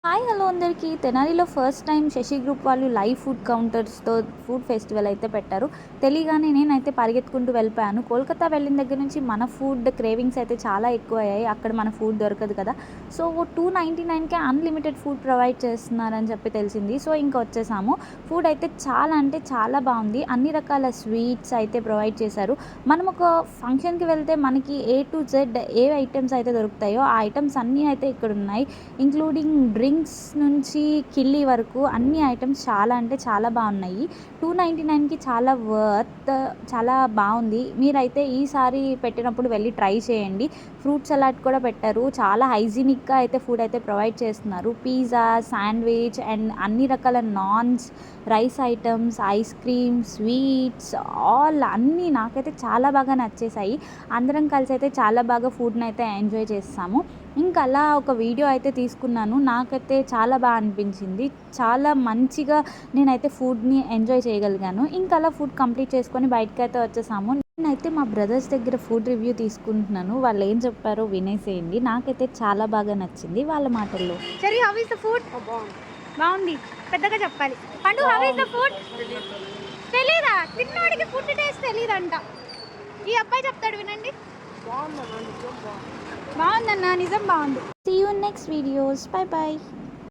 Hi hello అందరికీ. తెనాలిలో first time Shashi group వాళ్ళు లైవ్ ఫుడ్ కౌంటర్స్తో ఫుడ్ ఫెస్టివల్ అయితే పెట్టారు. తెలియగానే నేనైతే పరిగెత్తుకుంటూ వెళ్ళిపోయాను. కోల్కతా వెళ్ళిన దగ్గర నుంచి మన ఫుడ్ క్రేవింగ్స్ అయితే చాలా ఎక్కువ అయ్యాయి. అక్కడ మన ఫుడ్ దొరకదు కదా. సో 299కే అన్లిమిటెడ్ ఫుడ్ ప్రొవైడ్ చేస్తున్నారని చెప్పి తెలిసింది. సో ఇంకా వచ్చేసాము. ఫుడ్ అయితే చాలా అంటే చాలా బాగుంది. అన్ని రకాల స్వీట్స్ అయితే ప్రొవైడ్ చేశారు. మనం ఒక ఫంక్షన్కి వెళ్తే మనకి A to Z A items అయితే దొరుకుతాయో ఆ ఐటమ్స్ అన్నీ అయితే ఇక్కడ ఉన్నాయి. ఇంక్లూడింగ్ డ్రింక్స్ నుంచి కిల్లీ వరకు అన్ని ఐటమ్స్ చాలా అంటే చాలా బాగున్నాయి. 299కి చాలా వర్త్, చాలా బాగుంది. మీరైతే ఈసారి పెట్టినప్పుడు వెళ్ళి ట్రై చేయండి. ఫ్రూట్ సలాడ్ కూడా పెట్టారు. చాలా హైజీనిక్గా అయితే ఫుడ్ అయితే ప్రొవైడ్ చేస్తున్నారు. పిజ్జా, శాండ్విచ్ అండ్ అన్ని రకాల naans, rice items, ice cream, sweets all అన్నీ నాకైతే చాలా బాగా నచ్చేసాయి. అందరం కలిసి అయితే చాలా బాగా ఫుడ్ని అయితే ఎంజాయ్ చేస్తాము. ఇంకా అలా ఒక వీడియో అయితే తీసుకున్నాను. నాకైతే చాలా బాగా అనిపించింది. చాలా మంచిగా నేనైతే ఫుడ్ని ఎంజాయ్ చేయగలిగాను. ఇంకా అలా ఫుడ్ కంప్లీట్ చేసుకొని బయటకైతే వచ్చేసాము. నేనైతే మా బ్రదర్స్ దగ్గర ఫుడ్ రివ్యూ తీసుకుంటున్నాను. వాళ్ళు ఏం చెప్పారో వినేసేయండి. నాకైతే చాలా బాగా నచ్చింది వాళ్ళ మాటల్లో. Cherry, how is the food? బాగుంది. పెద్దగా చెప్పాలి. పండు, హౌ ఇస్ ద ఫుడ్? తెలీదా? తిన్నవాడికి ఫుడ్ టేస్ట్ తెలీదంట. ఈ అబ్బాయి చెప్తాడు, వినండి. బాగుందన్న, నిజం బాగుంది. See you in next videos. Bye bye.